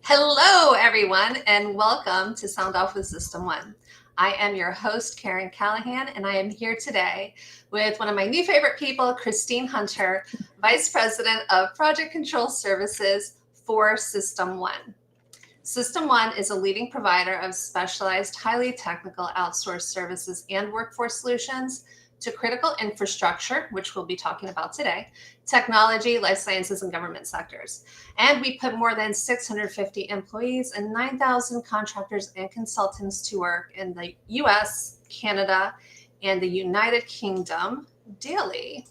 Hello, everyone, and welcome to Sound Off with System One. I am your host, Karen Callahan, and I am here today with one of my new favorite people, Christine Hunter, Vice President of Project Control Services for System One. System One is a leading provider of specialized, highly technical outsourced services and workforce solutions to critical infrastructure, which we'll be talking about today, technology, life sciences, and government sectors. And we put more than 650 employees and 9,000 contractors and consultants to work in the US, Canada, and the United Kingdom daily.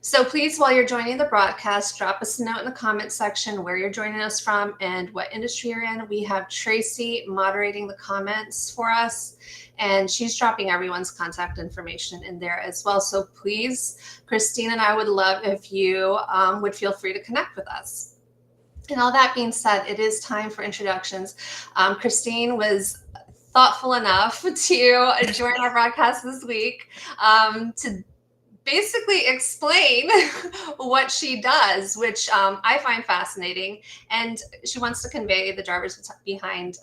So please, while you're joining the broadcast, drop us a note in the comment section where you're joining us from and what industry you're in. We have Tracy moderating the comments for us, and she's dropping everyone's contact information in there as well. So please, Christine and I would love if you would feel free to connect with us. And all that being said, it is time for introductions. Christine was thoughtful enough to join our broadcast this week to basically explain what she does, which I find fascinating. And she wants to convey the drivers behind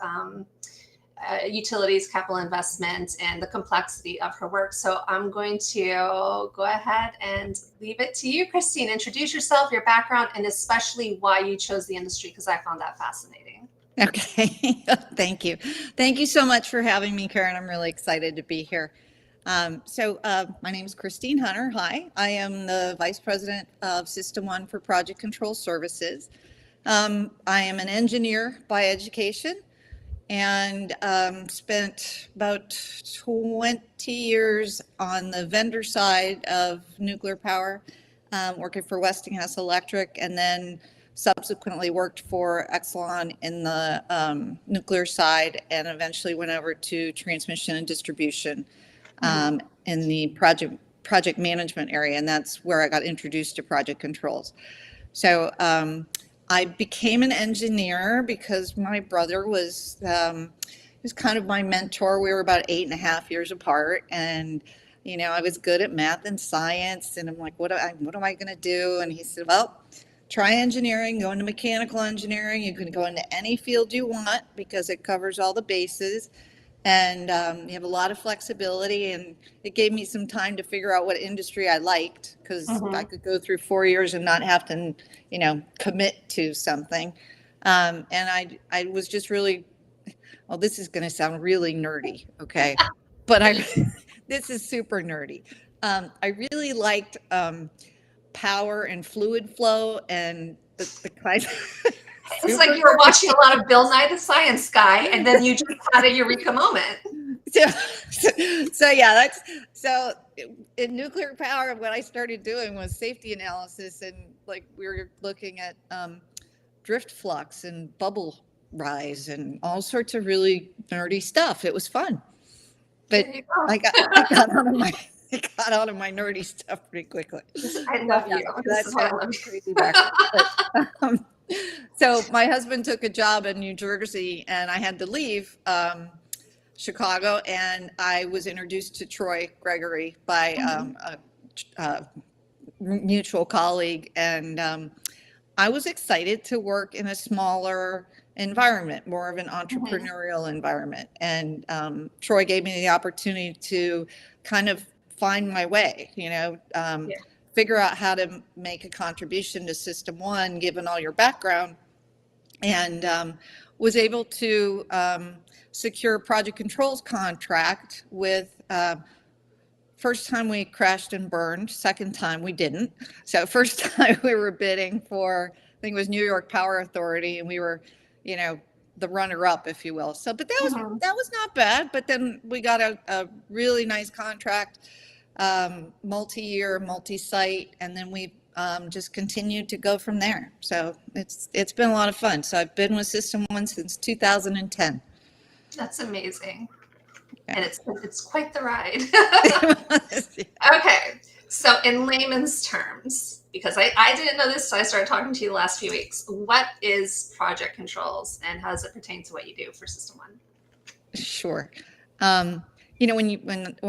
utilities, capital investment, and the complexity of her work. So I'm going to go ahead and leave it to you, Christine. Introduce yourself, your background, and especially why you chose the industry, because I found that fascinating. Okay, thank you. Thank you so much for having me, Karen. I'm really excited to be here. My name is Christine Hunter. Hi, I am the Vice President of System One for Project Control Services. I am an engineer by education and spent about 20 years on the vendor side of nuclear power, working for Westinghouse Electric, and then subsequently worked for Exelon in the nuclear side, and eventually went over to transmission and distribution in the project management area, and that's where I got introduced to project controls. So I became an engineer because my brother was kind of my mentor. We were about 8.5 years apart, and I was good at math and science, and I'm like, what am I going to do? And he said, well, try engineering, go into mechanical engineering. You can go into any field you want because it covers all the bases. And you have a lot of flexibility, and it gave me some time to figure out what industry I liked, because I could go through 4 years and not have to, commit to something. And I was just really, well, this is going to sound really nerdy, okay? But this is super nerdy. I really liked power and fluid flow and the kind of... It's like you were watching a lot of Bill Nye the Science Guy, and then you just had a eureka moment. So in nuclear power, what I started doing was safety analysis, and like we were looking at drift flux and bubble rise and all sorts of really nerdy stuff. It was fun, but I got out of my nerdy stuff pretty quickly. I love you. That's why I love crazy background. So my husband took a job in New Jersey, and I had to leave Chicago, and I was introduced to Troy Gregory by a mutual colleague, and I was excited to work in a smaller environment, more of an entrepreneurial environment. And Troy gave me the opportunity to kind of find my way, figure out how to make a contribution to System One, given all your background, and was able to secure a project controls contract with, first time we crashed and burned, second time we didn't. So first time we were bidding for, I think it was New York Power Authority, and we were, the runner-up, if you will. So, but that was not bad. But then we got a really nice contract, multi-year, multi-site, and then we just continued to go from there. So it's been a lot of fun. So I've been with System One since 2010. That's amazing. Yeah. And it's quite the ride. Yeah. Okay, so in layman's terms, because I didn't know this, so I started talking to you the last few weeks. What is project controls, and how does it pertain to what you do for System One? Sure. When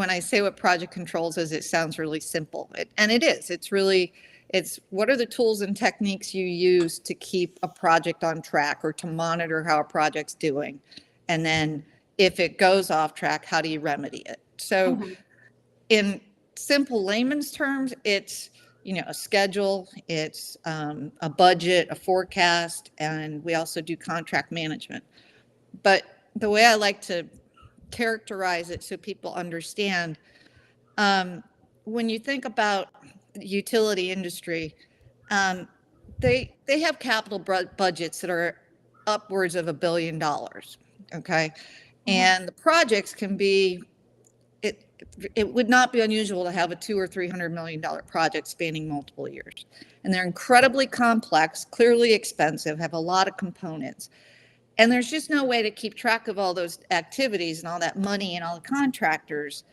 I say what project controls is, it sounds really simple, and it is. It's really, It's what are the tools and techniques you use to keep a project on track or to monitor how a project's doing? And then if it goes off track, how do you remedy it? So in simple layman's terms, it's, a schedule, it's a budget, a forecast, and we also do contract management. But the way I like to characterize it so people understand, when you think about the utility industry, they have capital budgets that are upwards of $1 billion. Okay. And the projects can be, it would not be unusual to have a $200 or $300 million project spanning multiple years. And they're incredibly complex, clearly expensive, have a lot of components. And there's just no way to keep track of all those activities and all that money and all the contractors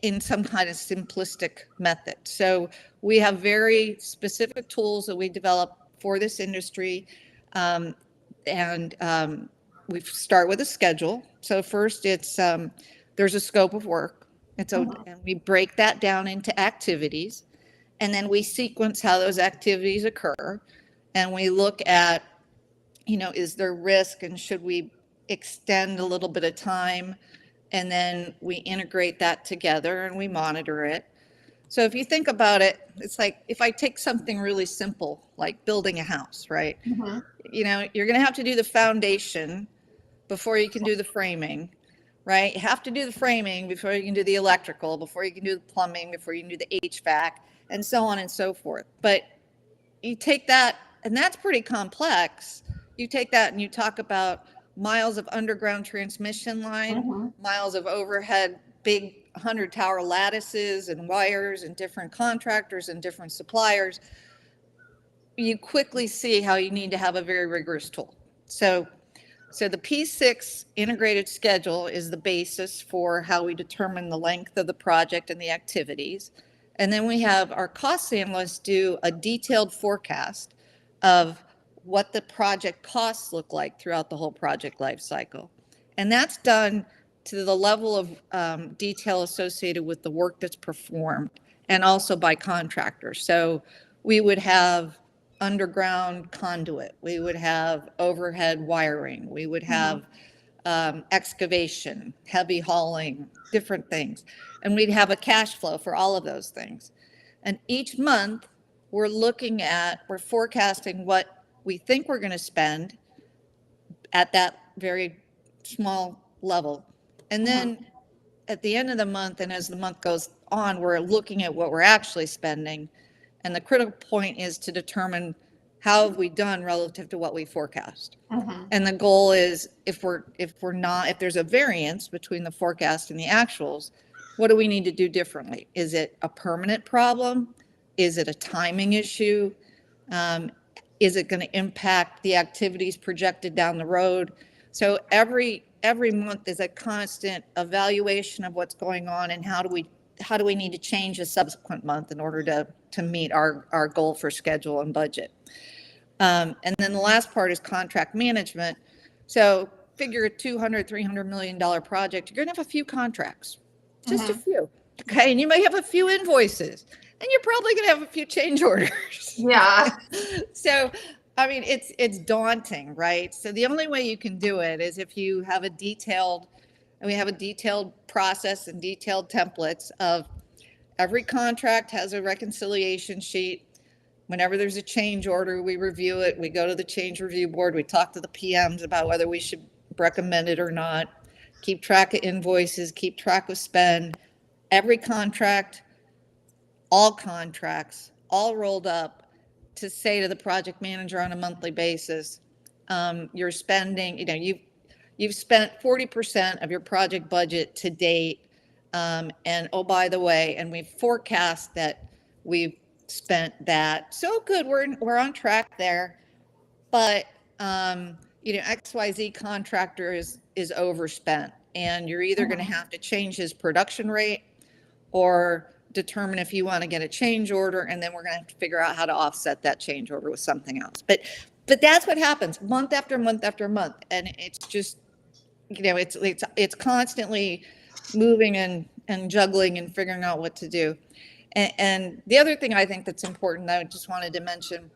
in some kind of simplistic method. So we have very specific tools that we develop for this industry. We start with a schedule. So first it's, there's a scope of work. And we break that down into activities. And then we sequence how those activities occur. And we look at, is there risk and should we extend a little bit of time? And then we integrate that together and we monitor it. So if you think about it, it's like if I take something really simple, like building a house, right? You're going to have to do the foundation before you can do the framing, right? You have to do the framing before you can do the electrical, before you can do the plumbing, before you can do the HVAC, and so on and so forth. But you take that, and that's pretty complex. You take that and you talk about miles of underground transmission line, miles of overhead, big 100-tower lattices and wires and different contractors and different suppliers. You quickly see how you need to have a very rigorous tool. So the P6 integrated schedule is the basis for how we determine the length of the project and the activities. And then we have our cost analysts do a detailed forecast of what the project costs look like throughout the whole project life cycle. And that's done to the level of detail associated with the work that's performed and also by contractors. So we would have underground conduit, we would have overhead wiring, we would have excavation, heavy hauling, different things. And we'd have a cash flow for all of those things. And each month we're forecasting what we think we're going to spend at that very small level. And then at the end of the month, and as the month goes on, we're looking at what we're actually spending. And the critical point is to determine how have we done relative to what we forecast. And the goal is if there's a variance between the forecast and the actuals, what do we need to do differently? Is it a permanent problem? Is it a timing issue? Is it going to impact the activities projected down the road? So every month is a constant evaluation of what's going on and how do we need to change the subsequent month in order to meet our goal for schedule and budget. And then the last part is contract management. So figure a $200-300 million project, you're going to have a few contracts, just a few. Okay. And you may have a few invoices and you're probably going to have a few change orders. Yeah. So, I mean, it's daunting, right? So the only way you can do it is if you have a detailed process and detailed templates of every contract has a reconciliation sheet. Whenever there's a change order, we review it. We go to the change review board. We talk to the PMs about whether we should recommend it or not. Keep track of invoices, keep track of spend. Every contract, all contracts, all rolled up to say to the project manager on a monthly basis, you're spending, you've spent 40% of your project budget to date. And oh, by the way, and we forecast that we've spent that. So good, we're on track there. But XYZ contractor is overspent, and you're either going to have to change his production rate or determine if you want to get a change order, and then we're going to have to figure out how to offset that change order with something else. But that's what happens month after month after month, and it's just it's constantly moving and juggling and figuring out what to do. And the other thing I think that's important, I just wanted to mention,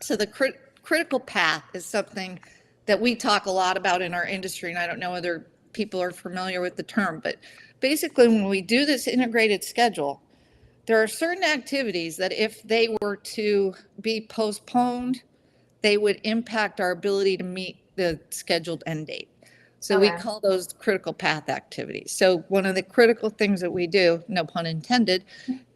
so the critical path is something that we talk a lot about in our industry, and I don't know whether people are familiar with the term, but basically when we do this integrated schedule, there are certain activities that if they were to be postponed, they would impact our ability to meet the scheduled end date. So we call those critical path activities. So one of the critical things that we do, no pun intended,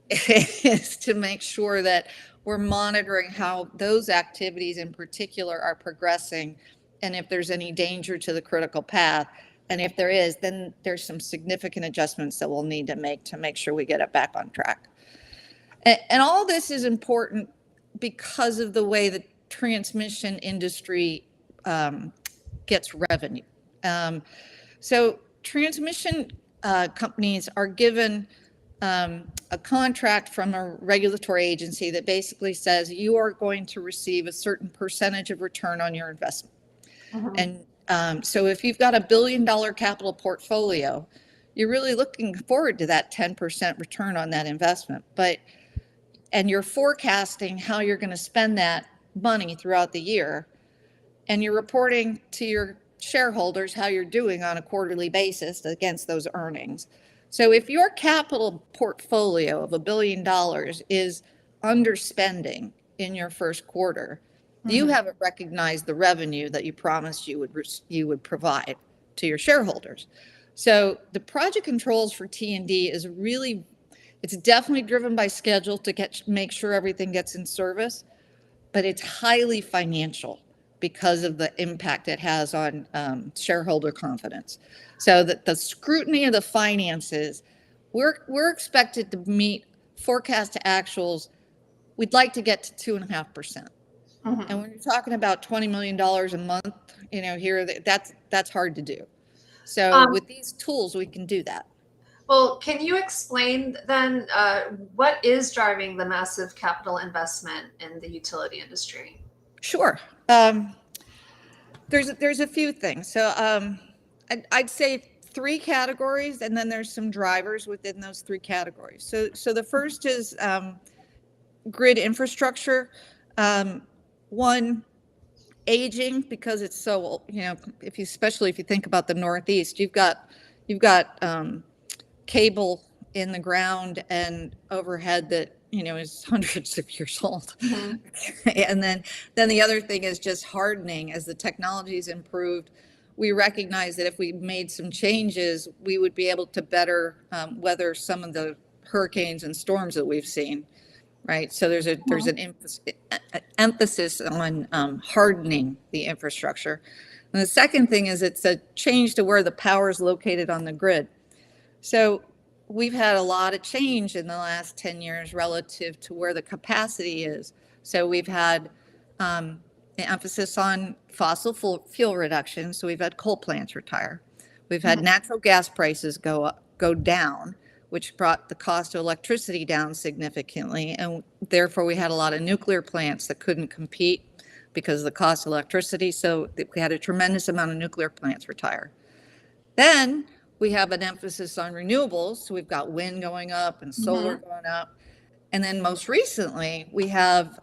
is to make sure that we're monitoring how those activities in particular are progressing, and if there's any danger to the critical path. And if there is, then there's some significant adjustments that we'll need to make sure we get it back on track. And all this is important because of the way the transmission industry gets revenue. So transmission companies are given a contract from a regulatory agency that basically says you are going to receive a certain percentage of return on your investment. And so if you've got $1 billion capital portfolio, you're really looking forward to that 10% return on that investment. And you're forecasting how you're going to spend that money throughout the year, and you're reporting to your shareholders how you're doing on a quarterly basis against those earnings. So if your capital portfolio of $1 billion is underspending in your first quarter, you haven't recognized the revenue that you promised you would provide to your shareholders. So the project controls for T&D is really, it's definitely driven by schedule to make sure everything gets in service, but it's highly financial because of the impact it has on shareholder confidence. So that the scrutiny of the finances, we're expected to meet forecast to actuals. We'd like to get to 2.5%. And when you're talking about $20 million a month, here, that's hard to do. So with these tools, we can do that. Well, can you explain then what is driving the massive capital investment in the utility industry? Sure. There's a few things. So I'd say 3 categories, and then there's some drivers within those 3 categories. So the first is grid infrastructure. One, aging, because it's so old. Especially if you think about the Northeast, you've got cable in the ground and overhead that is hundreds of years old. And then the other thing is just hardening. As the technology's improved, we recognize that if we made some changes, we would be able to better weather some of the hurricanes and storms that we've seen. Right. So there's an emphasis on hardening the infrastructure. And the second thing is it's a change to where the power is located on the grid. So we've had a lot of change in the last 10 years relative to where the capacity is. So we've had an emphasis on fossil fuel reduction. So we've had coal plants retire. We've had natural gas prices go down, which brought the cost of electricity down significantly. And therefore, we had a lot of nuclear plants that couldn't compete because of the cost of electricity. So we had a tremendous amount of nuclear plants retire. Then we have an emphasis on renewables. So we've got wind going up and solar going up. And then most recently, we have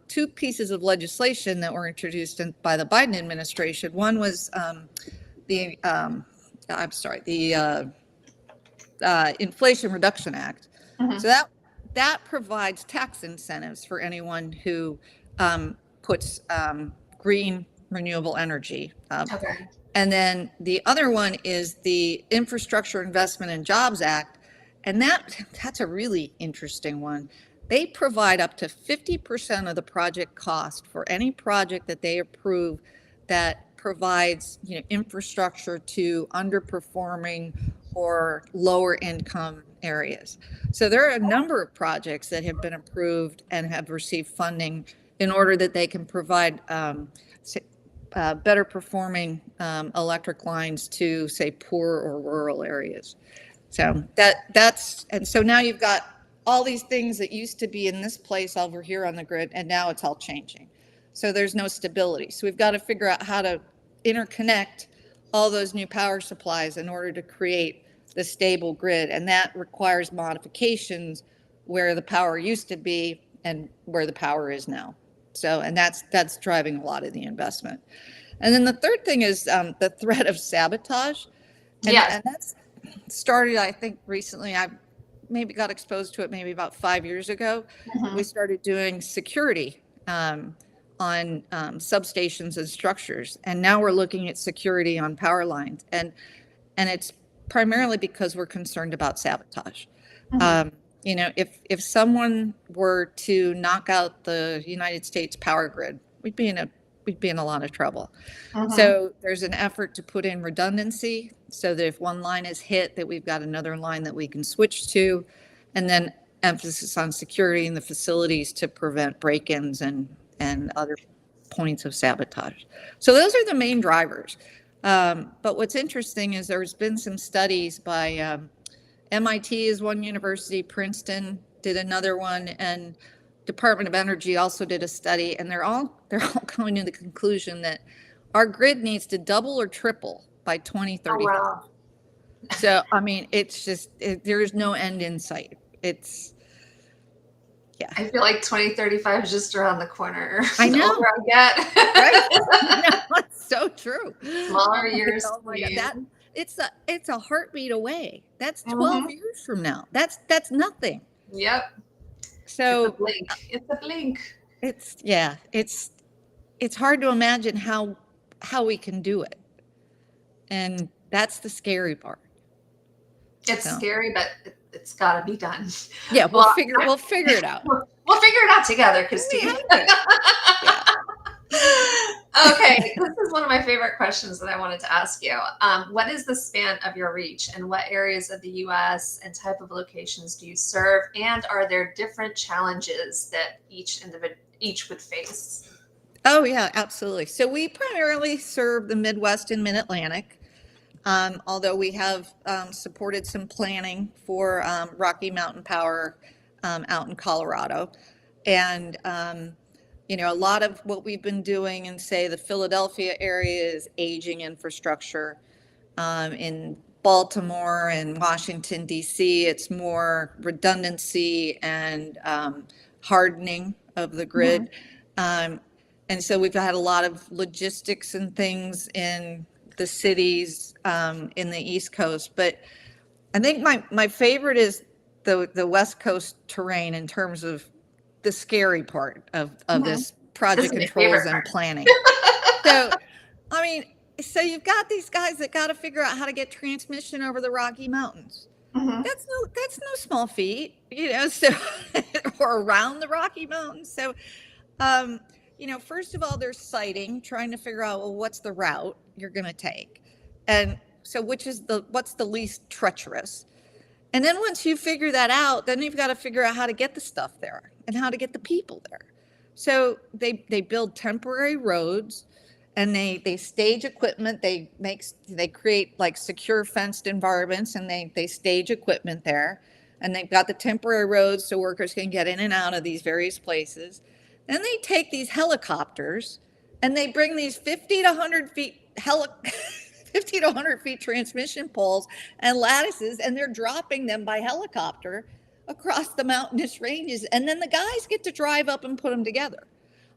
2 pieces of legislation that were introduced by the Biden administration. One was the Inflation Reduction Act. So that provides tax incentives for anyone who puts green renewable energy up. And then the other one is the Infrastructure Investment and Jobs Act. And that's a really interesting one. They provide up to 50% of the project cost for any project that they approve that provides infrastructure to underperforming or lower income areas. So there are a number of projects that have been approved and have received funding in order that they can provide better performing electric lines to, say, poor or rural areas. So and so now you've got all these things that used to be in this place over here on the grid, and now it's all changing. So there's no stability. So we've got to figure out how to interconnect all those new power supplies in order to create the stable grid. And that requires modifications where the power used to be and where the power is now. So, and that's driving a lot of the investment. And then the third thing is the threat of sabotage. Yes. And that's started, I think, recently. I maybe got exposed to it maybe about 5 years ago. Mhm. We started doing security on substations and structures. And now we're looking at security on power lines. And it's primarily because we're concerned about sabotage. Mhm. You know, if someone were to knock out the United States power grid, we'd be in a lot of trouble. Mhm. So there's an effort to put in redundancy so that if one line is hit, that we've got another line that we can switch to, and then emphasis on security in the facilities to prevent break-ins and other points of sabotage. So those are the main drivers. But what's interesting is there's been some studies by MIT is one university, Princeton did another one, and Department of Energy also did a study, and they're all coming to the conclusion that our grid needs to double or triple by Oh, 2035. wow. So, I mean, it's just there is no end in sight. It's I feel like 2035 is just around the corner. I The know, older I get. right? No, it's so true. Smaller I'm like, years oh to my God, you. that it's a heartbeat away. That's 12 Mhm. years from now. That's nothing. Yep. It's a So blink. It's a blink. it's hard to imagine how we can do it, and that's the scary part. It's So scary, but it's got to be done. yeah, Well, we'll figure it out. we'll figure it out together, We Christine. have to. Yeah. Okay, this is one of my favorite questions that I wanted to ask you. What is the span of your reach, and what areas of the U.S. and type of locations do you serve? And are there different challenges that each would face? Oh yeah, absolutely. So we primarily serve the Midwest and Mid-Atlantic, although we have supported some planning for Rocky Mountain Power out in Colorado, and you know, a lot of what we've been doing in, say, the Philadelphia area is aging infrastructure. In Baltimore and Washington, D.C., it's more redundancy and hardening of the grid. And so we've had a lot of logistics and things in the cities in the East Coast. But I think my favorite is the West Coast terrain in terms of the scary part of Mhm. this This is project my controls favorite and part. planning. So, I mean, so you've got these guys that got to figure out how to get transmission over the Rocky Mountains. Mhm. That's no small feat, you know. So, or around the Rocky Mountains. So, you know, first of all, there's siting, trying to figure out, well, what's the route you're going to take, and so what's the least treacherous. And then once you figure that out, then you've got to figure out how to get the stuff there and how to get the people there. So they build temporary roads, and they stage equipment. They create like secure fenced environments, and they stage equipment there. And they've got the temporary roads so workers can get in and out of these various places. Then they take these helicopters and they bring these 50 to 100 feet 50 to 100 feet transmission poles and lattices, and they're dropping them by helicopter across the mountainous ranges. And then the guys get to drive up and put them together.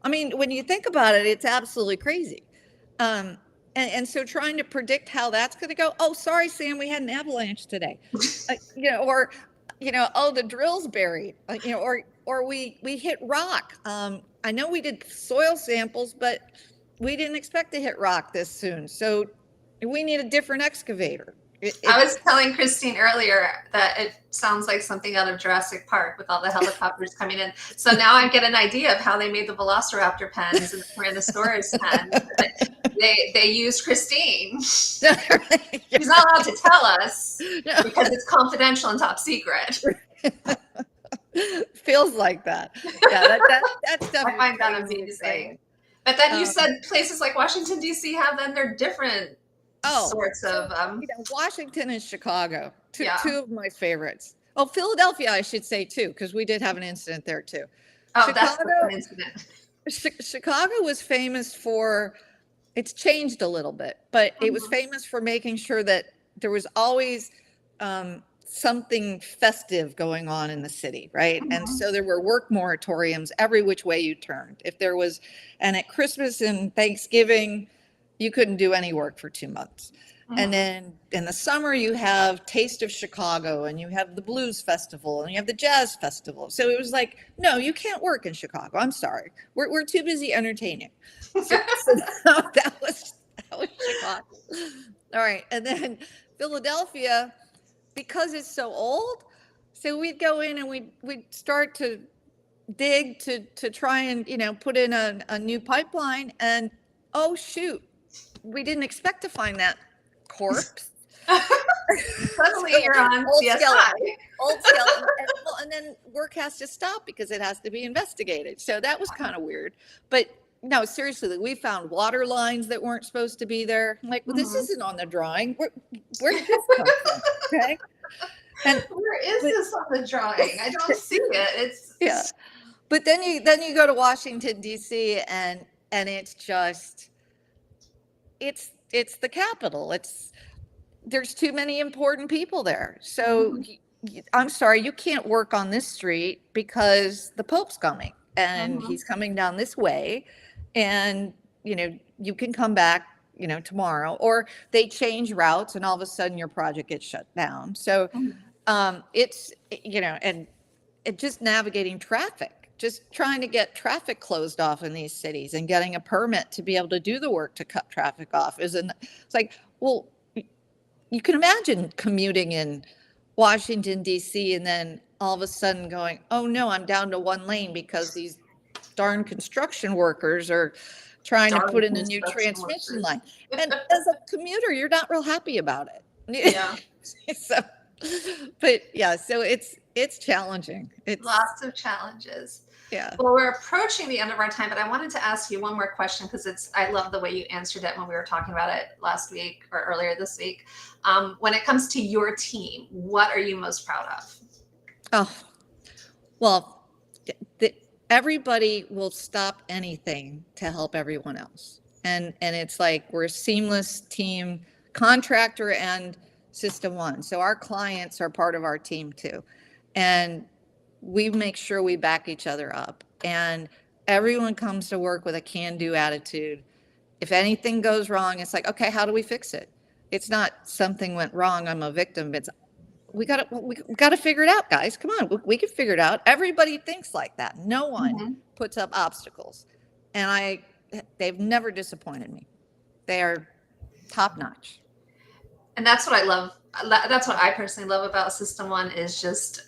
I mean, when you think about it, it's absolutely crazy. And so trying to predict how that's going to go. Oh, sorry, Sam, we had an avalanche today. You know, or, you know, oh, the drill's buried, you know, or we hit rock. I know we did soil samples, but we didn't expect to hit rock this soon. So we need a different excavator. I was telling Christine earlier that it sounds like something out of Jurassic Park with all the helicopters coming in. So now I get an idea of how they made the Velociraptor pens and the Tyrannosaurus pens. They used Christine. She's not allowed to tell us because it's confidential and top secret. Feels like that. Yeah, that's definitely. I find that amazing. But then you said places like Washington, D.C. have then their different sorts of you know, Washington and Chicago, two of my favorites. Oh, Philadelphia, I should say too, because we did have an incident there too. Oh, Chicago, that's the incident. Chicago was famous for, it's changed a little bit, but it was famous for making sure that there was always something festive going on in the city, right? And Mhm. so there were work moratoriums every which way you turned. If there was, and at Christmas and Thanksgiving, you couldn't do any work for 2 months. And Mhm. then in the summer, you have Taste of Chicago, and you have the Blues Festival, and you have the Jazz Festival. So it was like, no, you can't work in Chicago. I'm sorry. We're too busy entertaining. So that was Chicago. All right. And then Philadelphia, because it's so old, so we'd go in and we'd start to dig to try and put in a new pipeline, and oh shoot, we didn't expect to find that corpse. Suddenly you're on Old CSI. skeleton, old skeleton, and then work has to stop because it has to be investigated. So that was kind of weird. But no, seriously, we found water lines that weren't supposed to be there. I'm like, well, this Mhm. isn't on the drawing. Where did this come from? Okay. And Where is but this on the drawing? I don't see it. It's yeah, but then you go to Washington D.C. and it's just it's the capital. There's too many important people there. So I'm sorry, you can't work on this street because the Pope's coming and Mhm. he's coming down this way, and you can come back tomorrow, or they change routes and all of a sudden your project gets shut down. So Mhm. it's and just navigating traffic, just trying to get traffic closed off in these cities and getting a permit to be able to do the work to cut traffic off it's like, well, you can imagine commuting in Washington D.C. and then all of a sudden going, oh no, I'm down to one lane because these darn construction workers are trying to Darn put in a new construction transmission workers. line. And as a commuter, you're not real happy about it. Yeah, So, but yeah, so it's challenging. lots of challenges. Yeah. Well, we're approaching the end of our time, but I wanted to ask you one more question because I love the way you answered it when we were talking about it last week or earlier this week. When it comes to your team, what are you most proud of? Oh, well, the, everybody will stop anything to help everyone else. And it's like we're a seamless team, contractor and System One. So our clients are part of our team too. And we make sure we back each other up. And everyone comes to work with a can-do attitude. If anything goes wrong, it's like, okay, how do we fix it? It's not something went wrong, I'm a victim. It's we got to figure it out, guys. Come on, we can figure it out. Everybody thinks like that. No one Mhm. puts up obstacles, and they've never disappointed me. They are top notch. And that's what I love. That's what I personally love about System One is just,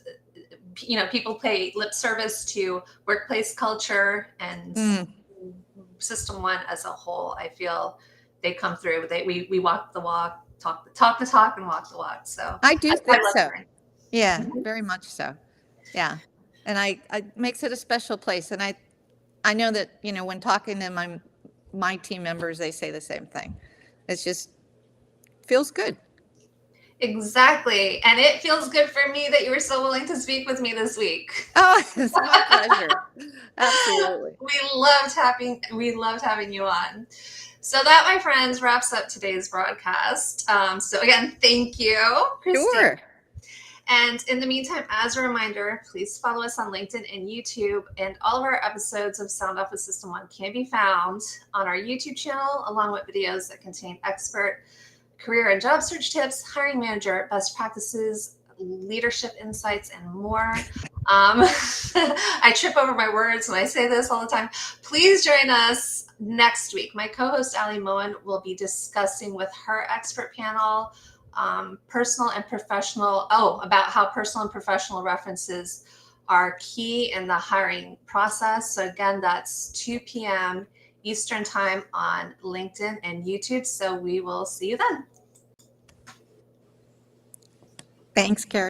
people pay lip service to workplace culture and System One as a whole. I feel they come through. We walk the walk, talk the talk, and walk the walk. So I do I think love so. hearing. Yeah, Mhm. very much so. Yeah, and I makes it a special place. And I know that when talking to my team members, they say the same thing. It's just feels good. Exactly. And it feels good for me that you were so willing to speak with me this week. Oh, it's my pleasure. Absolutely. We loved having you on. So that, my friends, wraps up today's broadcast. So again, thank you, Christine. Sure. And in the meantime, as a reminder, please follow us on LinkedIn and YouTube. And all of our episodes of Sound Off with System One can be found on our YouTube channel, along with videos that contain expert career and job search tips, hiring manager best practices, leadership insights, and more. I trip over my words when I say this all the time. Please join us next week. My co-host Ali Moen will be discussing with her expert panel about how personal and professional references are key in the hiring process. So again, that's 2 p.m. Eastern time on LinkedIn and YouTube. So we will see you then. Thanks, Carrie.